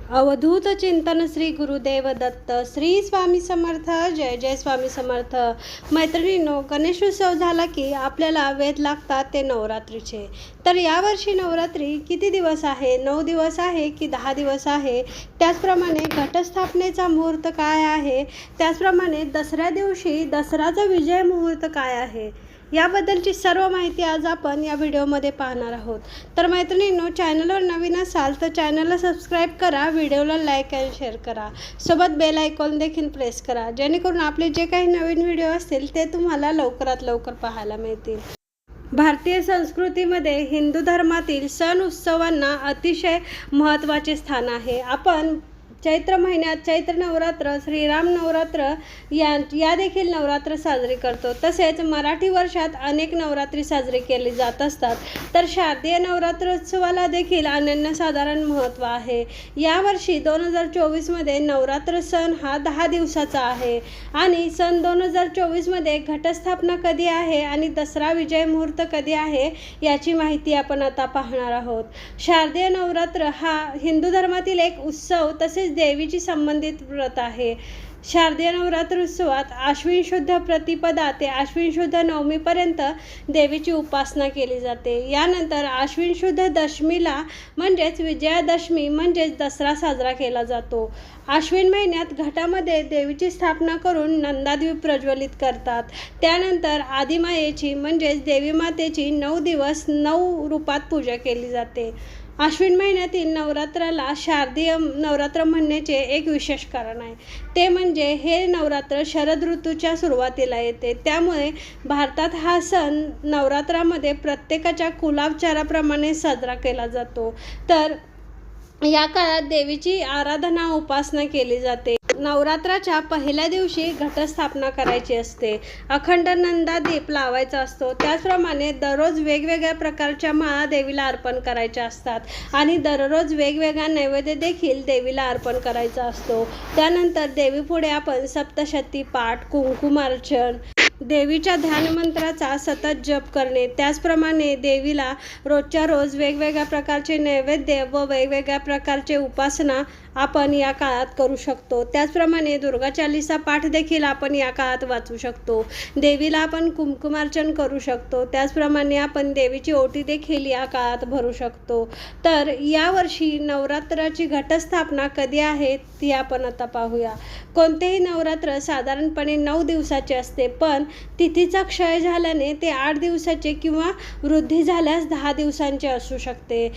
अवधूत चिंतन श्री गुरुदेव दत्त. श्री स्वामी समर्थ. जय जय स्वामी समर्थ. मैत्रिणींनो, गणेशोत्सव झाला की आपल्याला वेध लागतात ते नवरात्रीचे. तर यावर्षी नवरात्री किती दिवस आहे? 9 दिवस आहे की 10 दिवस आहे? त्याचप्रमाणे घटस्थापनेचा मुहूर्त काय आहे? त्याचप्रमाणे दसऱ्या दिवशी दसराचा विजय मुहूर्त काय आहे? याबद्दलची सर्व माहिती आज आपण या व्हिडिओमध्ये पाहणार आहोत. तर मैत्रिणींनो, चॅनलवर नवीन असाल तर चॅनलला सबस्क्राईब करा, व्हिडिओला लाईक आणि शेअर करा, सोबत बेल आयकॉन देखील प्रेस करा, जेणेकरून आपले जे काही नवीन व्हिडिओ असतील ते तुम्हाला लवकरात लवकर पाहायला मिळतील. भारतीय संस्कृतीमध्ये हिंदू धर्मातील सण उत्सवांना अतिशय महत्त्वाचे स्थान आहे. आपण चैत्र महिन्यात चैत्र नवरात्र, श्रीराम नवरात्र या देखील नवरात्र साजरी करतो. तसेच मराठी वर्षात अनेक नवरात्री साजरी केली जात असतात. तर शारदीय नवरात्रोत्सवाला देखील अनन्यसाधारण महत्त्व आहे. यावर्षी 2024मध्ये नवरात्र सण हा 10 दिवसाचा आहे आणि सन 2024मध्ये घटस्थापना कधी आहे आणि दसरा विजय मुहूर्त कधी आहे याची माहिती आपण आता पाहणार आहोत. शारदीय नवरात्र हा हिंदू धर्मातील एक उत्सव तसेच देवीची संबंधित व्रत आहे. शारदीय नवरात्र उत्सवात आश्विन शुद्ध प्रतिपदा ते आश्विन शुद्ध नवमीपर्यंत देवीची उपासना केली जाते. यानंतर आश्विन शुद्ध दशमीला म्हणजेच विजयादशमी म्हणजेच दसरा साजरा केला जातो. आश्विन महिन्यात घटामध्ये देवीची स्थापना करून नंदादीप प्रज्वलित करतात. त्यानंतर आदिमायेची म्हणजेच देवी मातेची 9 दिवस 9 रूपात पूजा केली जाते. आश्विन महिन्यातील नवरात्राला शारदीय नवरात्र म्हणण्याचे एक विशेष कारण आहे. ते म्हणजे हे नवरात्र शरद ऋतूच्या सुरुवातीला येते. त्यामुळे भारतात हा सण नवरात्रामध्ये प्रत्येकाच्या कुलाचाराप्रमाणे साजरा केला जातो. तर या काळात देवीची आराधना उपासना केली जाते. नवरात्राच्या पहिल्या दिवशी घटस्थापना करायची असते. अखंड नंदादीप लावायचा असतो. त्याचप्रमाणे दररोज वेगवेगळ्या प्रकारच्या माळा देवीला अर्पण करायच्या असतात आणि दररोज वेगवेगळा नैवेद्य देखील देवीला अर्पण करायचा असतो. त्यानंतर देवीपुढे आपण सप्तशती पाठ, कुंकुमार्चन, देवीच्या ध्यानमंत्राचा सतत जप करणे, त्याचप्रमाणे देवीला रोजच्या रोज वेगवेगळ्या प्रकारचे नैवेद्य व वेगवेगळ्या प्रकारचे उपासना आपण या काळात करू शकतो. त्याचप्रमाणे दुर्गा चालीसा पाठ देखील आपण या काळात वाचू शकतो. देवीला आपण कुंकुमार्चन करू शकतो. त्याचप्रमाणे आपण देवीची ओटी देखील या काळात भरू शकतो. तर यावर्षी नवरात्राची घटस्थापना कधी आहे ती आपण आता पाहूया. कोणतेही नवरात्र साधारणपणे 9 दिवसाचे असते, पण तिथीचा क्षय झाल्याने ते 8 दिवसाचे किंवा वृद्धी झाल्यास 10 दिवसांचे असू शकते.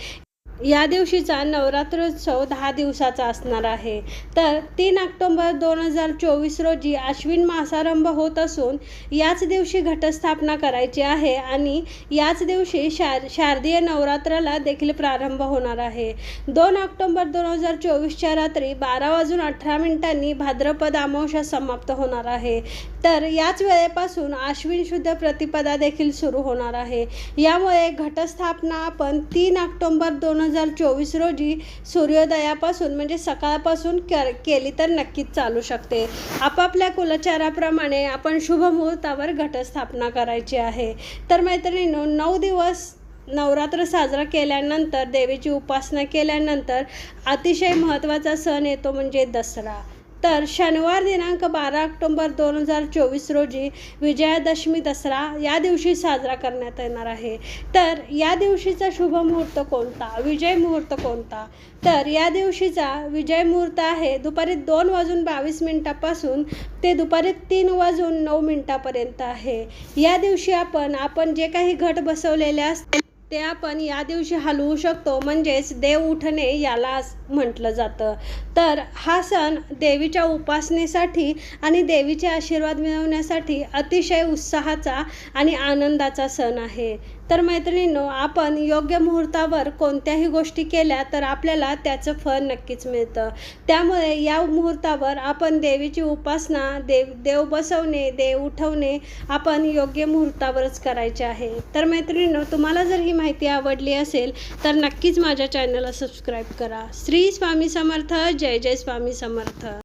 या दिवशीचा नवरात्रोत्सव 10 दिवसाचा असणार आहे. तर 3 ऑक्टोबर 2024 रोजी आश्विन मासारंभ होत असून याच दिवशी घटस्थापना करायची आहे आणि याच दिवशी शारदीय नवरात्राला देखील प्रारंभ होणार आहे. 2 ऑक्टोबर 2024च्या रात्री 12:18 भाद्रपद अमावस्या समाप्त होणार आहे. तर याच वेळेपासून आश्विन शुद्ध प्रतिपदा देखील सुरू होणार आहे. यामुळे घटस्थापना आपण 3 ऑक्टोबर 2024 रोजी सूर्योदयापासून म्हणजे सकाळपासून केली तर नक्कीच चालू शकते. आपापल्या कुलचाराप्रमाणे आपण शुभ मुहूर्तावर घटस्थापना करायची आहे. तर मैत्रिणींनो, 9 दिवस नवरात्र साजरा केल्यानंतर, देवीची उपासना केल्यानंतर अतिशय महत्त्वाचा सण येतो म्हणजे दसरा. तर शनिवार दिनांक 12 ऑक्टोबर 2024 रोजी विजयादशमी दसरा या दिवशी साजरा करण्यात येणार आहे. तर या दिवशीचा शुभ मुहूर्त कोणता, विजय मुहूर्त कोणता? तर या दिवशीचा विजय मुहूर्त आहे दुपारी 2:22 ते दुपारी 3:09 आहे. या दिवशी आपण जे काही घट बसवलेले असते ते आपण या दिवशी हलवू शकतो, म्हणजेच देव उठणे याला म्हटलं जातं. तर हा सण देवीच्या उपासनेसाठी आणि देवीचे आशीर्वाद मिळवण्यासाठी अतिशय उत्साहाचा आणि आनंदाचा सण आहे. तर मैत्रिणींनो, आपण योग्य मुहूर्तावर कोणत्याही गोष्टी केल्या तर आपल्याला त्याचं फळ नक्कीच मिळतं. त्यामुळे या मुहूर्तावर आपण देवीची उपासना, देव बसवणे, देव उठवणे आपण योग्य मुहूर्तावरच करायचे आहे. तर मैत्रिणींनो, तुम्हाला जर ही माहिती आवडली असेल तर नक्कीच माझ्या चॅनलला सबस्क्राईब करा. श्री स्वामी समर्थ. जय जय स्वामी समर्थ.